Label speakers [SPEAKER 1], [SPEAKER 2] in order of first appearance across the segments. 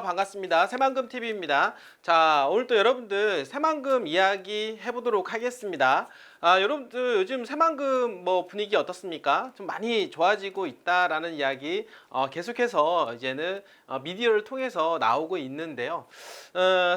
[SPEAKER 1] 반갑습니다. 새만금TV입니다. 자, 오늘 또 여러분들 새만금 이야기 해보도록 하겠습니다. 여러분들 요즘 새만금 분위기 어떻습니까? 좀 많이 좋아지고 있다라는 이야기 계속해서 이제는 미디어를 통해서 나오고 있는데요.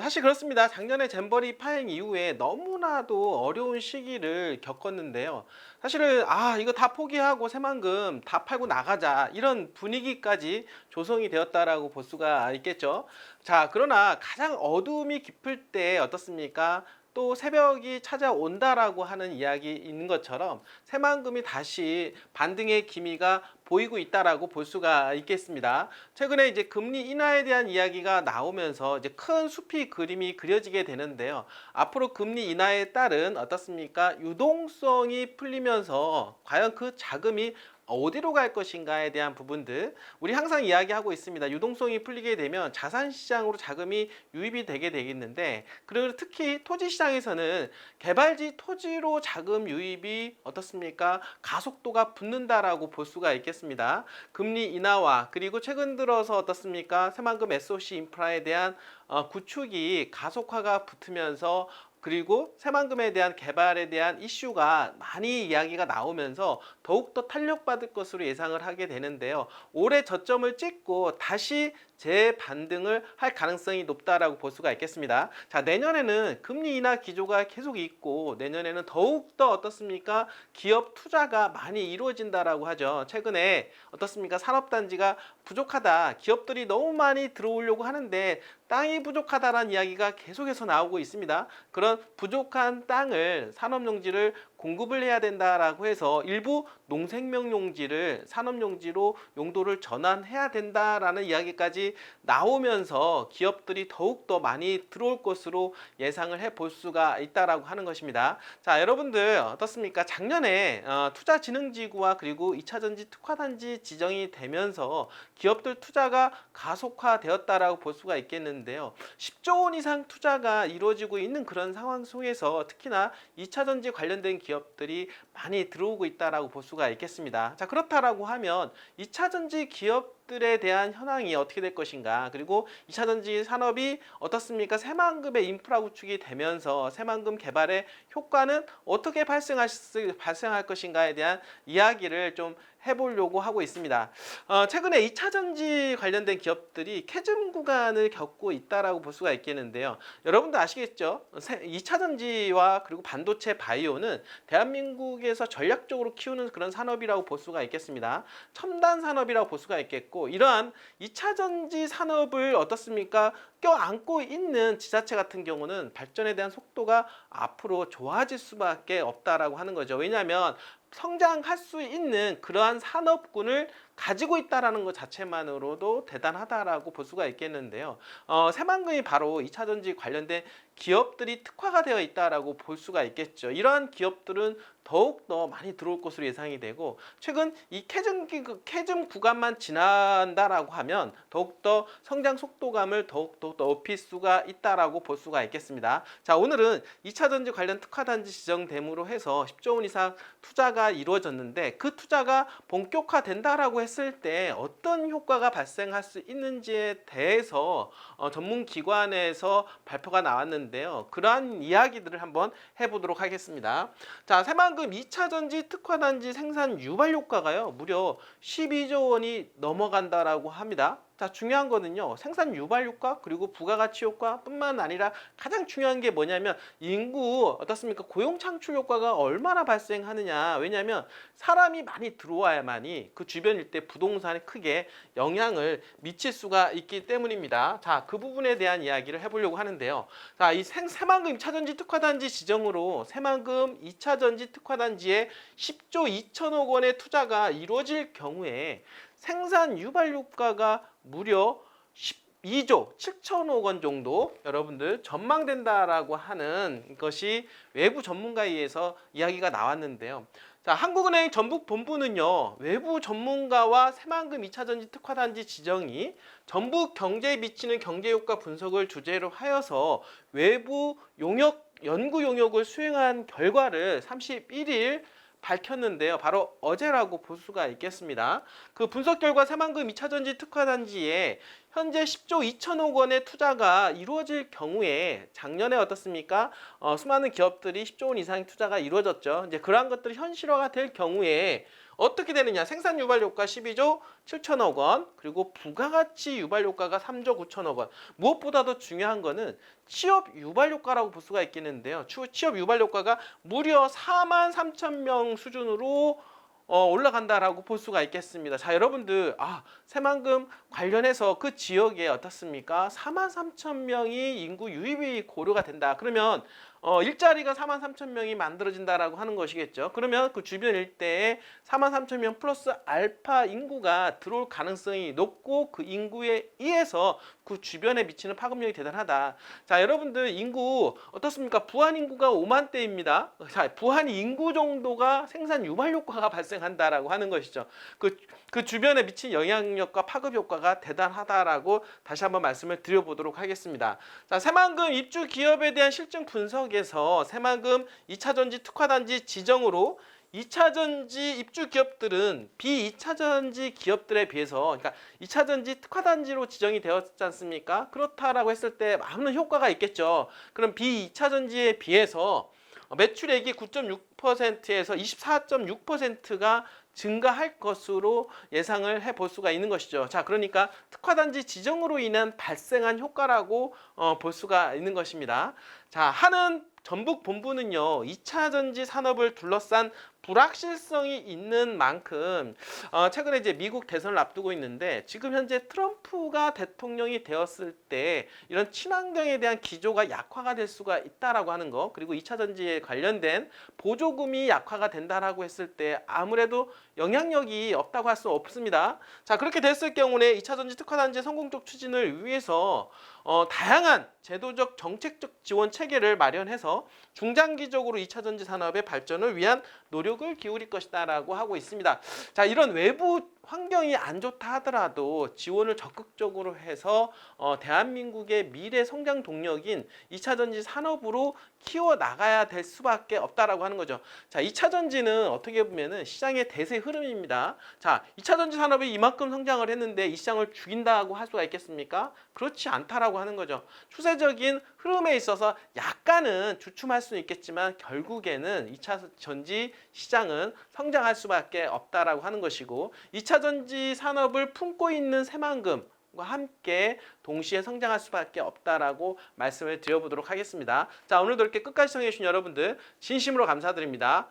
[SPEAKER 1] 사실 그렇습니다. 작년에 잼버리 파행 이후에 너무나도 어려운 시기를 겪었는데요. 사실은 이거 다 포기하고 새만금 다 팔고 나가자 이런 분위기까지 조성이 되었다라고 볼 수가 있겠죠. 자, 그러나 가장 어둠이 깊을 때 어떻습니까? 또 새벽이 찾아온다라고 하는 이야기 있는 것처럼 새만금이 다시 반등의 기미가 보이고 있다라고 볼 수가 있겠습니다. 최근에 이제 금리 인하에 대한 이야기가 나오면서 이제 큰 숲이 그림이 그려지게 되는데요. 앞으로 금리 인하에 따른 어떻습니까? 유동성이 풀리면서 과연 그 자금이 어디로 갈 것인가에 대한 부분들 우리 항상 이야기하고 있습니다. 유동성이 풀리게 되면 자산시장으로 자금이 유입이 되게 되겠는데, 그리고 특히 토지시장에서는 개발지 토지로 자금 유입이 어떻습니까? 가속도가 붙는다라고 볼 수가 있겠습니다. 금리 인하와 그리고 최근 들어서 어떻습니까? 새만금 SOC 인프라에 대한 구축이 가속화가 붙으면서, 그리고 새만금에 대한 개발에 대한 이슈가 많이 이야기가 나오면서 더욱더 탄력받을 것으로 예상을 하게 되는데요. 올해 저점을 찍고 다시 재반등을 할 가능성이 높다라고 볼 수가 있겠습니다. 자, 내년에는 금리 인하 기조가 계속 있고 내년에는 더욱더 어떻습니까? 기업 투자가 많이 이루어진다라고 하죠. 최근에 어떻습니까? 산업단지가 부족하다. 기업들이 너무 많이 들어오려고 하는데 땅이 부족하다라는 이야기가 계속해서 나오고 있습니다. 그런 부족한 땅을 산업용지를 공급을 해야 된다라고 해서 일부 농생명용지를 산업용지로 용도를 전환해야 된다라는 이야기까지 나오면서 기업들이 더욱더 많이 들어올 것으로 예상을 해볼 수가 있다라고 하는 것입니다. 자, 여러분들 어떻습니까? 작년에 투자진흥지구와 그리고 2차전지 특화단지 지정이 되면서 기업들 투자가 가속화되었다라고 볼 수가 있겠는데요. 10조 원 이상 투자가 이루어지고 있는 그런 상황 속에서 특히나 2차전지 관련된 기업들이 많이 들어오고 있다라고 볼 수가 있겠습니다. 자, 그렇다라고 하면 2차전지 기업들에 대한 현황이 어떻게 될 것인가, 그리고 2차전지 산업이 어떻습니까? 새만금의 인프라 구축이 되면서 새만금 개발의 효과는 어떻게 발생할 것인가에 대한 이야기를 좀 해보려고 하고 있습니다. 최근에 2차전지 관련된 기업들이 캐즘 구간을 겪고 있다라고 볼 수가 있겠는데요. 여러분도 아시겠죠? 2차전지와 그리고 반도체 바이오는 대한민국에서 전략적으로 키우는 그런 산업이라고 볼 수가 있겠습니다. 첨단 산업이라고 볼 수가 있겠고, 이러한 2차전지 산업을 어떻습니까? 껴안고 있는 지자체 같은 경우는 발전에 대한 속도가 앞으로 좋아질 수밖에 없다라고 하는 거죠. 왜냐하면 성장할 수 있는 그러한 산업군을 가지고 있다는 것 자체만으로도 대단하다라고 볼 수가 있겠는데요. 새만금이 바로 2차전지 관련된 기업들이 특화가 되어 있다라고 볼 수가 있겠죠. 이러한 기업들은 더욱더 많이 들어올 것으로 예상이 되고, 최근 이 캐즘 구간만 지난다라고 하면 더욱더 성장 속도감을 더욱더 높일 수가 있다라고 볼 수가 있겠습니다. 자, 오늘은 2차전지 관련 특화단지 지정됨으로 해서 10조 원 이상 투자가 이루어졌는데, 그 투자가 본격화된다라고 했을 때 어떤 효과가 발생할 수 있는지에 대해서 전문기관에서 발표가 나왔는데요. 그러한 이야기들을 한번 해보도록 하겠습니다. 자, 새만금 2차전지 특화단지 생산 유발 효과가요, 무려 12조 원이 넘어간다라고 합니다. 자, 중요한 거는요, 생산 유발 효과 그리고 부가가치 효과 뿐만 아니라 가장 중요한 게 뭐냐면 인구 어떻습니까? 고용 창출 효과가 얼마나 발생하느냐. 왜냐하면 사람이 많이 들어와야만이 그 주변 일대 부동산에 크게 영향을 미칠 수가 있기 때문입니다. 자, 그 부분에 대한 이야기를 해보려고 하는데요. 자, 이 새만금 2차전지 특화단지 지정으로 새만금 2차전지 특화단지에 10조 2천억 원의 투자가 이루어질 경우에 생산 유발 효과가 무려 12조 7천억 원 정도 여러분들 전망된다라고 하는 것이 외부 전문가에 의해서 이야기가 나왔는데요. 자, 한국은행 전북본부는요, 외부 전문가와 새만금 2차전지 특화단지 지정이 전북 경제에 미치는 경제효과 분석을 주제로 하여서 외부 연구 용역을 수행한 결과를 31일 밝혔는데요. 바로 어제라고 볼 수가 있겠습니다. 그 분석 결과 새만금 2차전지 특화단지에 현재 10조 2천억 원의 투자가 이루어질 경우에 작년에 어떻습니까? 수많은 기업들이 10조 원 이상의 투자가 이루어졌죠. 이제 그러한 것들이 현실화가 될 경우에 어떻게 되느냐? 생산 유발 효과 12조 7천억 원, 그리고 부가가치 유발 효과가 3조 9천억 원. 무엇보다도 중요한 거는 취업 유발 효과라고 볼 수가 있겠는데요. 취업 유발 효과가 무려 4만 3천 명 수준으로 올라간다라고 볼 수가 있겠습니다. 자, 여러분들, 새만금 관련해서 그 지역에 어떻습니까? 4만 3천 명이 인구 유입이 고려가 된다. 그러면 일자리가 4만 3천 명이 만들어진다라고 하는 것이겠죠. 그러면 그 주변 일대에 4만 3천 명 플러스 알파 인구가 들어올 가능성이 높고 그 인구에 의해서 그 주변에 미치는 파급력이 대단하다. 자, 여러분들 인구 어떻습니까? 부안 인구가 5만대입니다. 자, 부안 인구 정도가 생산 유발 효과가 발생한다라고 하는 것이죠. 그 주변에 미친 영향력과 파급 효과가 대단하다라고 다시 한번 말씀을 드려보도록 하겠습니다. 자, 새만금 입주 기업에 대한 실증 분석에서 새만금 2차전지 특화단지 지정으로 2차전지 입주 기업들은 비2차전지 기업들에 비해서, 그러니까 2차전지 특화단지로 지정이 되었지 않습니까? 그렇다라고 했을 때 많은 효과가 있겠죠. 그럼 비2차전지에 비해서 매출액이 9.6%에서 24.6%가 증가할 것으로 예상을 해볼 수가 있는 것이죠. 자, 그러니까 특화단지 지정으로 인한 발생한 효과라고 볼 수가 있는 것입니다. 자, 하는 전북 본부는요, 2차전지 산업을 둘러싼 불확실성이 있는 만큼 최근에 이제 미국 대선을 앞두고 있는데 지금 현재 트럼프가 대통령이 되었을 때 이런 친환경에 대한 기조가 약화가 될 수가 있다라고 하는 거, 그리고 2차전지에 관련된 보조금이 약화가 된다라고 했을 때 아무래도 영향력이 없다고 할 수 없습니다. 자, 그렇게 됐을 경우에 2차전지 특화단지 성공적 추진을 위해서 다양한 제도적 정책적 지원 체계를 마련해서 중장기적으로 2차전지 산업의 발전을 위한 노력을 기울일 것이다라고 하고 있습니다. 자, 이런 외부 환경이 안 좋다 하더라도 지원을 적극적으로 해서 대한민국의 미래 성장 동력인 2차전지 산업으로 키워나가야 될 수밖에 없다라고 하는 거죠. 자, 2차전지는 어떻게 보면은 시장의 대세 흐름입니다. 자, 2차전지 산업이 이만큼 성장을 했는데 이 시장을 죽인다고 할 수가 있겠습니까? 그렇지 않다라고 하는 거죠. 추세적인 흐름에 있어서 약간은 주춤할 수는 있겠지만 결국에는 2차전지 시장은 성장할 수밖에 없다라고 하는 것이고, 2차전지 산업을 품고 있는 새만금과 함께 동시에 성장할 수밖에 없다라고 말씀을 드려보도록 하겠습니다. 자, 오늘도 이렇게 끝까지 시청해주신 여러분들 진심으로 감사드립니다.